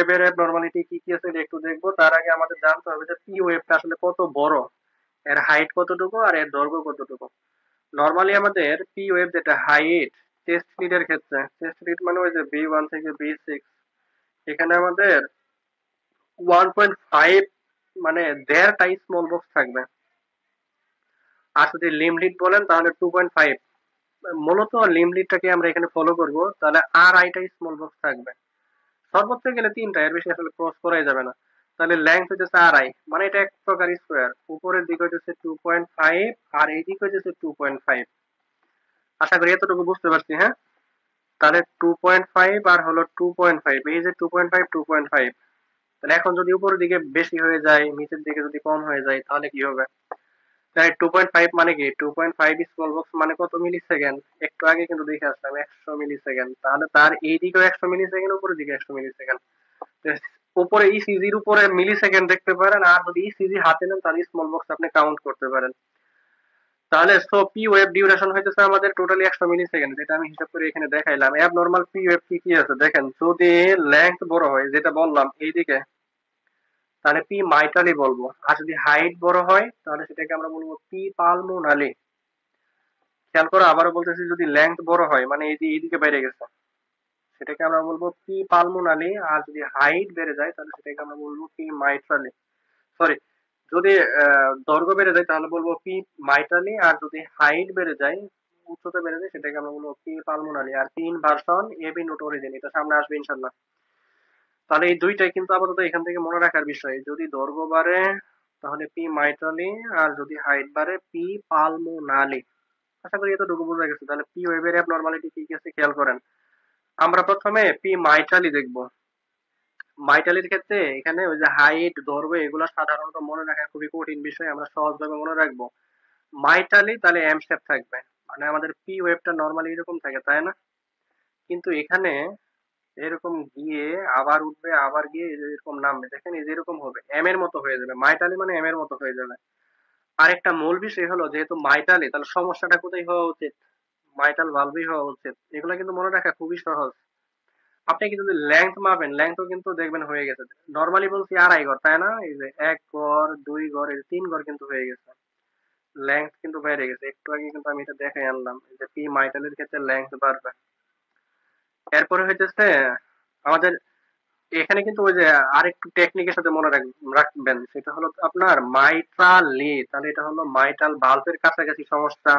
ওয়েভের অ্যাবনরমালিটি কি কি আছে এটা একটু দেখবো। তার আগে আমাদের জানতে হবে যে পি ওয়েভটা আসলে কত বড়, এর হাইট কতটুকু আর এর দৈর্ঘ্য কতটুকু। নরমালি আমাদের পি ওয়েভ যেটা হাইট, চেস্ট লিডের ক্ষেত্রে, চেস্ট লিড মানে ওই যে B1 থেকে B6, এখানে আমাদের 1.5 মানে দেড়টাই স্মল বক্স থাকবে। আর যদি লিম লিড বলেন তাহলে 2.5। মূলত লিম লিডটাকে আমরা এখানে ফলো করব, তাহলে আর আইটাই স্মল বক্স থাকবে। সর্বোচ্চ গেলে তিনটা, এর বেশি আসলে ক্রস করাই যাবে না। তাহলে লেন্থ হচ্ছে আর আই, মানে এটা এক প্রকার স্কোয়ার। উপরের দিক হচ্ছে 2.5 আর এই দিক হচ্ছে 2.5। আশা করি এতটুকু বুঝতে পারছি, হ্যাঁ। তাহলে 2.5 আর হলো 2.5, এই যে 2.5 2.5। তাহলে এখন যদি উপরের দিকে বেশি হয়ে যায়, নিচের দিকে যদি কম হয়ে যায়, তাহলে কি হবে? তাই 2.5 মানে কি, 2.5 স্মল বক্স মানে কত মিলি সেকেন্ড? একটু আগে কিন্তু দেখে আসলাম 100 মিলি সেকেন্ড। তাহলে তার এই দিকেও 100 মিলি সেকেন্ড, উপরের দিকে 100 মিলি সেকেন্ড। উপরে ইসিজির উপরে মিলি সেকেন্ড দেখতে পারেন, আর যদি ইসিজি হাতে নেন তাহলে স্মল বক্স আপনি কাউন্ট করতে পারেন। তাহলে সো পি ওয়েভ ডিউরেশন হইতেছে আমাদের টোটালি 100 মিলি সেকেন্ড, যেটা আমি হিসাব করে এখানে দেখাইলাম। অ্যাবনরমাল পি ওয়েভ কি কি আছে দেখেন। যদি লেংথ বড় হয়, যেটা বললাম এইদিকে, তাহলে পি মাইটালি বলবো। আর যদি হাইট বড় হয় তাহলে সেটাকে আমরা বলবো পি পালমোনালি। খেয়াল করো, আবারও বলতেছি, যদি লেংথ বড় হয় মানে এই যে এইদিকে বেড়ে গেছে, সেটাকে আমরা বলবো পি পালমোনালি। আর যদি হাইট বেড়ে যায় তাহলে সেটাকে আমরা বলবো পি মাইট্রালি। সরি, যদি দৈর্ঘ্য বেড়ে যায় তাহলে বলবো পি মাইট্রালি। আর যদি হাইট বেড়ে যায়, উচ্চতা বেড়ে যায়, সেটাকে আমরা বলবো পি পালমোনালি। আর P inversion AB not origin, এটা সামনে আসবে ইনশাল্লাহ। তাহলে এই দুইটাই কিন্তু আপাতত এখান থেকে মনে রাখার বিষয়। যদি দৈর্ঘ্য বাড়ে তাহলে পি মাইট্রালি, আর যদি হাইট বাড়ে পি পালমোনালি। আশা করি এতটুকু বোঝা গেছে। তাহলে পি ওয়েভের অ্যাবনরমালিটি কি কি আছে খেয়াল করেন। আমরা প্রথমে পি মাইট্রালি দেখবো। মাইটালির ক্ষেত্রে এখানে ওই যে হাইট, দৈর্ঘ্য এগুলো সাধারণত মনে রাখা খুবই কঠিন বিষয়, আমরা সহজভাবে মনে রাখবো। মাইটালি তাহলে এম শেপ থাকবে, মানে আমাদের পি ওয়েভটা নরমালি এরকম থাকে, তাই না? কিন্তু এখানে এরকম গিয়ে আবার উঠবে, আবার গিয়ে এই যে এরকম নামবে, দেখেন এই যে এরকম হবে, এম এর মতো হয়ে যাবে। মাইটালি মানে এম এর মতো হয়ে যাবে। আরেকটা মূল বিষয় হলো, যেহেতু মাইটালি, তাহলে সমস্যাটা কোথায় হওয়া উচিত? মাইটাল ভালভেই হওয়া উচিত। এগুলো কিন্তু মনে রাখা খুবই সহজ। আপনি কিন্তু যদি লেংথ মাপেন, লেংথও কিন্তু দেখবেন হয়ে গেছে। নরমালি বলছি আড়াই গড়, তাই না? এই যে এক গড়, দুই গড়, এই তিন গড় কিন্তু হয়ে গেছে। লেংথ কিন্তু বেড়ে গেছে। একটু আগে কিন্তু আমি এটা দেখাই আনলাম, এই যে পি মাইটালের ক্ষেত্রে লেংথ বাড়বে। এরপরে হইতেছে আমাদের এখানে কিন্তু ওই যে আরেকটু টেকনিকের সাথে মনে রাখবেন, সেটা হলো আপনার মাইট্রালি। তাহলে এটা হলো মাইটাল ভালভের কাছাকাছি সমস্যা।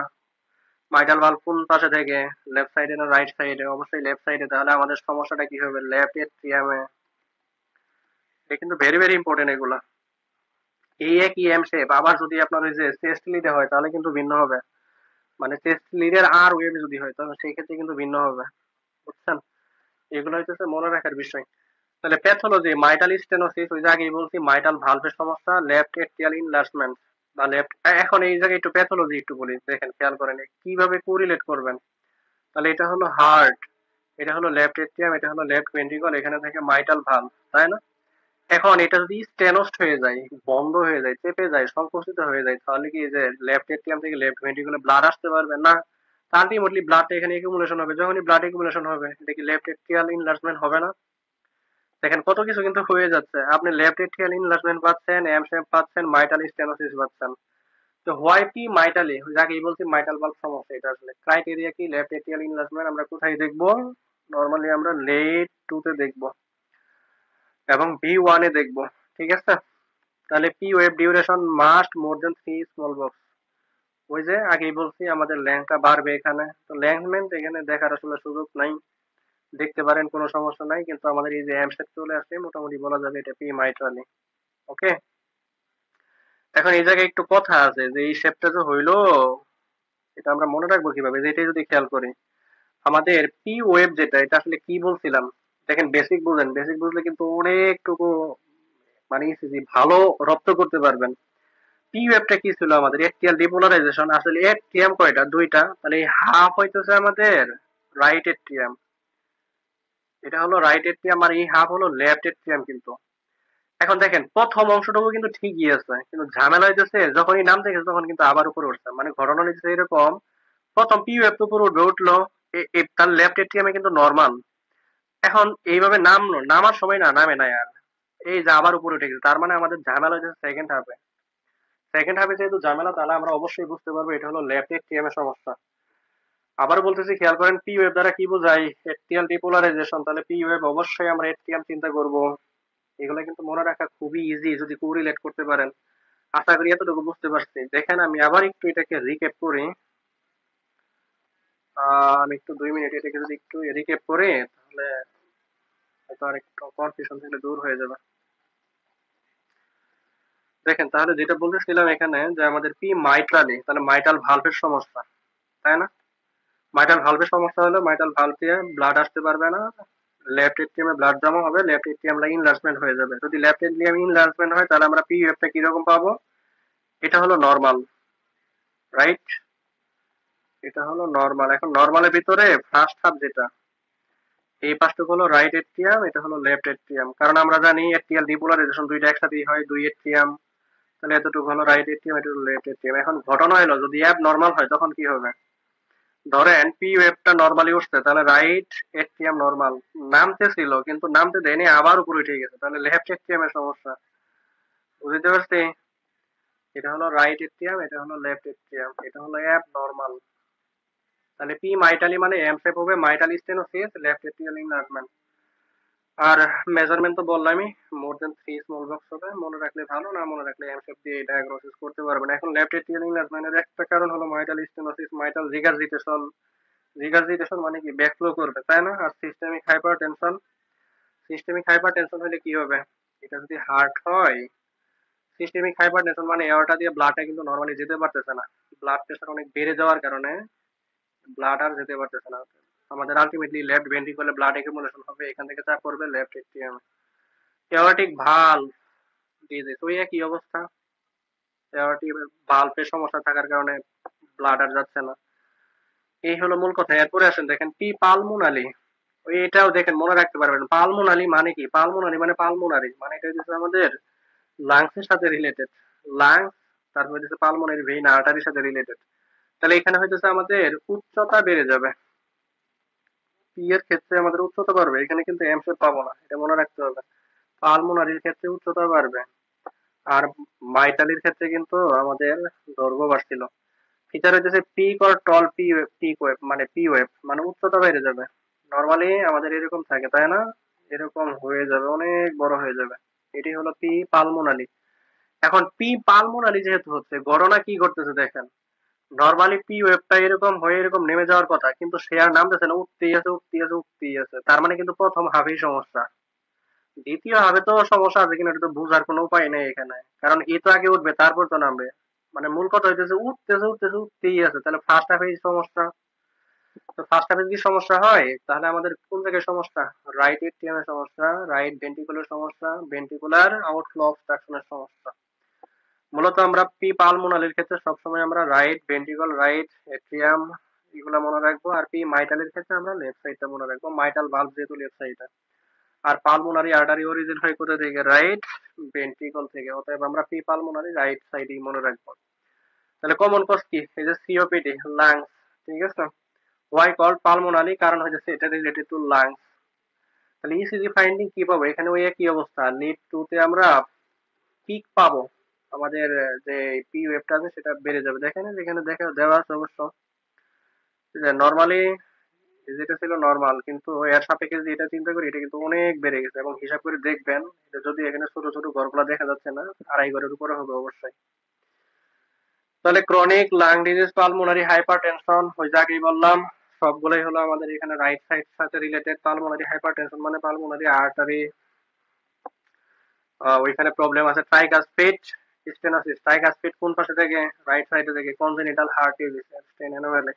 মাইটাল ভালভ কোন পাশে থেকে, লেফট সাইডে না রাইট সাইডে? অবশ্যই লেফট সাইডে। তাহলে আমাদের সমস্যাটা কি হবে? লেফট এট্রিয়ামে। এটা কিন্তু ভেরি ভেরি ইম্পর্টেন্ট এগুলা। এই একই এম শেপ আবার যদি আপনার ওই যে চেস্ট লিডে হয় তাহলে কিন্তু ভিন্ন হবে। মানে চেস্ট লিডের আর ওয়েভ যদি হয় তাহলে সেই ক্ষেত্রে কিন্তু ভিন্ন হবে। বুঝছেন? এগুলো হইতেছে মনে রাখার বিষয়। তাহলে প্যাথোলজি, মাইটাল স্টেনোসিস, ওই যে আগেই বলছি মাইটাল ভালভের সমস্যা, লেফট এট্রিয়াল ইনলার্জমেন্ট বা লেফট। এখন এই জায়গায় একটু প্যাথোলজি একটু বলি, দেখেন খেয়াল করেন কিভাবে কোরিলেট করবেন। তাহলে এটা হলো হার্ট, এটা হলো লেফট এট্রিয়াম, এটা হলো লেফট ভেন্ট্রিকল, এখানে থেকে মাইটাল ভালভ, তাই না? এখন এটা যদি স্টেনস্ট হয়ে যায়, বন্ধ হয়ে যায়, চেপে যায়, সংকুচিত হয়ে যায়, তাহলে কি যে লেফট এট্রিয়াম থেকে লেফট ভেন্ট্রিকুলে ব্লাড আসতে পারবে না? আলটিমেটলি ব্লাডটা এখানে একুমুলেশন হবে। যখনই ব্লাড একুমুলেশন হবে, এটা কি লেফট এট্রিয়াল ইনলার্জমেন্ট হবে না? দেখেন কত কিছু কিন্তু হয়ে যাচ্ছে। আপনি লেফট এট্রিয়াল ইনলার্জমেন্ট পাচ্ছেন, এম শেপ পাচ্ছেন, মাইটাল স্টেনোসিস পাচ্ছেন। তো হোয়াই পি মাইটালি, যাকেই বলছি মাইটাল ভালভ সমস্যা, এটা আসলে ক্রাইটেরিয়া কি? লেফট এট্রিয়াল ইনলার্জমেন্ট আমরা কোথায় দেখবো? নরমালি আমরা লেট টু তে দেখবো এবং B1 এ দেখবো। ঠিক আছে? তাহলে পি ওয়েভ ডিউরেশন মাস্ট মোর দেন 3 স্মল বক্স। ওই যে আগেই বলছি আমাদের লেংথটা বাড়বে এখানে। তো লেংথমেন্ট এখানে দেখার আসলে সুযোগ নাই, দেখতে পারেন কোনো সমস্যা নাই। কিন্তু আমাদের এই যে এম শেপ চলে আসছে, মোটামুটি বলা যাবে এটা পি মাইট্রালি। ওকে, এখন এই জায়গায় একটু কথা আছে যে এই শেপটা যে হইলো, এটা আমরা মনে রাখবো কিভাবে? যে এটা যদি খেয়াল করি, আমাদের পি ওয়েভ যেটা, এটা আসলে কি বলছিলাম? দেখেন বেসিক বুঝেন, বেসিক বুঝলে কিন্তু অনেকটুকু মানে ভালো রপ্ত করতে পারবেন। পি ওয়েভটা কি ছিল আমাদের? Atrial depolarisation. আসলে এট্রিয়াম কয়টা? দুইটা। তাহলে এই হাফ হইতেছে আমাদের রাইট এট্রিয়াম, এটা হলো রাইট এট্রিয়াম, আর এই হাফ হলো লেফট এট্রিয়াম। কিন্তু এখন দেখেন প্রথম অংশটুকু কিন্তু ঠিকই আছে, কিন্তু ঝামেলা হইতেছে যখনই নাম দেখেছে তখন কিন্তু আবার উপরে উঠছে। মানে ঘটনা হচ্ছে এরকম, প্রথম পি ওয়েভ তো উপরে উঠবে, উঠলো, তার লেফট এট্রিয়ামে কিন্তু নর্মাল। এখন এইভাবে নামার সময় না নামে না আর, এই যে আবার উপরে উঠে গেছে, তার মানে আমাদের ঝামেলা হচ্ছে সেকেন্ড হাফে। সেকেন্ড হাফে যেহেতু ঝামেলা, তাহলে আমরা অবশ্যই বুঝতে পারবো এটা হলো লেফট এটিএম এর সমস্যা। আবার বলতেছি, খেয়াল করেন পি ওয়েভ দ্বারা কি বোঝায়, এটিএল ডিপোলারাইজেশন, তাহলে পি ওয়েভ অবশ্যই আমরা এটিএম চিন্তা করব। এগুলো কিন্তু মনে রাখা খুবই ইজি যদি কোরিলেট করতে পারেন। আশা করি এতটুকু বুঝতে পারছি। দেখেন আমি আবার একটু এটাকে রিক্যাপ করি। আমি একটু 2 মিনিট এটাকে যদি একটু রিক্যাপ করি, তাহলে হয়তো আর একটু কনফিউশন থেকে দূর হয়ে যাবে। দেখেন তাহলে যেটা বলতেছিলাম এখানে, যে আমাদের পি মাইট্রালি, তাহলে মাইটাল ভালভের সমস্যা, তাই না? মাইটাল ভালভের সমস্যা হলে মাইটাল ভালভ দিয়ে ব্লাড আসতে পারবে না, লেফট এটিএম এ ব্লাড জমা হবে, লেফট এটিএম লা ইনলার্জমেন্ট হয়ে যাবে। যদি লেফট এটিএম ইনলার্জমেন্ট হয়, তাহলে আমরা পি টা কিরকম পাবো? এটা হলো নরমাল, রাইট? এটা হলো নরমাল। এখন নরমালের ভিতরে ফার্স্ট হাফ যেটা, এই পাশটুকু হলো রাইট এট্রিয়াম, এটা হলো লেফট এট্রিয়াম। কারণ আমরা জানি এট্রিয়াল ডিপোলারাইজেশন দুইটা একসাথেই হয়, 2 এট্রিয়াম। তাহলে এতটুকু হলো রাইট এট্রিয়াম, এটা হলো লেফট এট্রিয়াম। এখন ঘটনা হলো যদি অ্যাব নরমাল হয় তখন কি হবে? ধরেন পি ওয়েভটা নরমালি উঠছে, তাহলে রাইট এট্রিয়াম নরমাল নামতে ছিল, কিন্তু নামতে দেয়নি, আবার উপরে উঠে গেছে, তাহলে লেফট এট্রিয়াম এর সমস্যা। বুঝতে পারছি? এটা হলো রাইট এট্রিয়াম, এটা হলো লেফট এট্রিয়াম, এটা হলো অ্যাব নরমাল। তাহলে পি মাইটালি মানে এম শেপ হবে, মাইটালি স্টেনোসিস, লেফট এট্রিয়াল ইনলার্জমেন্ট। আর মেজারমেন্ট তো বললামই, মোর দেন 3 স্মল বক্স হবে। মনে রাখলে ভালো, না মনে রাখলে এম শেপ দিয়ে ডায়াগনোসিস করতে পারবেন। এখন লেফট এট্রিয়াল ইনলার্জমেন্টের একটা কারণ হলো মাইটাল স্টেনোসিস, মাইটাল রিগারজিটেশন। রিগারজিটেশন মানে কি? ব্যাকফ্লো করবে, তাই না? আর সিস্টেমিক হাইপারটেনশন, সিস্টেমিক হাইপারটেনশন হলে কি হবে? এটা যদি হার্ট হয়, সিস্টেমিক হাইপারটেনশন মানে এয়ারটা দিয়ে ব্লাডটা কিন্তু নরমালি যেতে পারতেছে না, ব্লাড প্রেশার অনেক বেড়ে যাওয়ার কারণে ব্লাড আর যেতে পারতেছে না। আমাদের আলটিমেটলি লেফট ভেন্ট্রিকলে ব্লাড একুমুলেশন হবে, এখান থেকে চাপ পড়বে লেফট এট্রিয়াম। এওয়ার্টিক ভালভ ডিজিজ ওই একই অবস্থা, এওয়ার্টিক ভালভের সমস্যা থাকার কারণে ব্লাড আর যাচ্ছে না। এই হলো মূল কথা। এরপরে আসেন দেখেন পি পালমোনালি, ওই এটাও দেখেন মনে রাখতে পারবেন। পালমোনালি মানে কি? পালমোনালি মানে পালমোনারি, মানে এটা হচ্ছে আমাদের লাংসের সাথে রিলেটেড। লাংস, তারপরে হচ্ছে পালমোনারি ভেইন আর্টারির সাথে রিলেটেড। তাহলে এখানে হইতেছে আমাদের উচ্চতা বেড়ে যাবে, পি এর ক্ষেত্রে আমাদের উচ্চতা বাড়বে। এখানে কিন্তু এম শেপ পাবো না, এটা মনে রাখতে হবে। পালমোনারির ক্ষেত্রে উচ্চতা বাড়বে, আর মাইটালির ক্ষেত্রে কিন্তু আমাদের দৈর্ঘ্য বাড়ছিল। ফিচার হইতেছে peak or tall P, peak wave মানে পি ওয়েভ মানে উচ্চতা বেড়ে যাবে। নরমালি আমাদের এরকম থাকে, তাই না? এরকম হয়ে যাবে, অনেক বড় হয়ে যাবে। এটি হলো পি পালমোনালি। এখন পি পালমোনালি যেহেতু হচ্ছে, গণনা কি করতেছে দেখেন। নরমালি পি ওয়েভটা এরকম হয়ে এরকম নেমে যাওয়ার কথা, কিন্তু সে আর নামতেছে না, উঠতেই আছে উঠতেই আছে উঠতেই আছে। তার মানে কিন্তু প্রথম হাফেই সমস্যা। দ্বিতীয় হাফে তো সমস্যা আছে কিনা এটা তো বুঝার কোনো উপায় নেই এখানে, কারণ এ তো আগে উঠবে তারপর তো নামবে। মানে মূল কথা হইতেছে উঠতেছে উঠতেছে উঠতেই আছে, তাহলে ফার্স্ট হাফেই সমস্যা। তো ফার্স্ট হাফে যদি সমস্যা হয়, তাহলে আমাদের কোন জায়গায় সমস্যা? রাইট এট্রিয়ামের সমস্যা, রাইট ভেন্ট্রিকুলার সমস্যা, ভেন্ট্রিকুলার আউটফ্লো অবস্ট্রাকশনের সমস্যা। মূলত আমরা পি পালমোনালির ক্ষেত্রে সবসময় আমরা রাইট ভেন্ট্রিকল, রাইট এট্রিয়াম এগুলা মনে রাখবো। আর পি মাইটালের ক্ষেত্রে আমরা লেফট সাইডটা মনে রাখবো, মাইটাল ভালভ যেহেতু লেফট সাইডে। আর পালমোনারি আর্টারি অরিজিন হয় কোথা থেকে? রাইট ভেন্ট্রিকল থেকে। অতএব আমরা পি পালমোনারি রাইট সাইডই মনে রাখবো। তাহলে কমন কজ কি? এই যে সিওপিডি, লাংস, ঠিক আছে। ওয়াই কল্ড পালমোনারি, কারণ হচ্ছে এটা রিলেটেড টু লাংস। তাহলে ইসিজি ফাইন্ডিং কি পাবো? এখানে ওই একই অবস্থা, লিড টু তে আমরা পিক পাবো। আমাদের যে পি ওয়েভটা আছে সেটা বেড়ে যাবে। দেখেন যেখানে দেখা দেওয়া আছে অবশ্য, যে নরমালি যেটা ছিল নরমাল, কিন্তু এর সাপেক্ষে যদি এটা চিন্তা করি, এটা কিন্তু অনেক বেড়ে গেছে। এবং হিসাব করে দেখবেন, এটা যদি এখানে ছোট ছোট ঘরগুলা দেখা যাচ্ছে না, 2.5 ঘরের উপরে হবে অবশ্যই। তাহলে chronic lung disease, pulmonary hypertension, ওই যে আগেই বললাম, সবগুলোই হলো আমাদের এখানে রাইট সাইড সাথে রিলেটেড। পালমোনারি হাইপারটেনশন মানে পালমোনারি আর্টারি, ওইখানে প্রবলেম আছে। ট্রাইকাসপিড স্টেনোসিস, ট্রাইকাসপিড কোন পাশে থেকে? রাইট সাইডে থেকে। কনজেনিটাল হার্ট ডিজিজ, স্টেন অ্যানোমালি।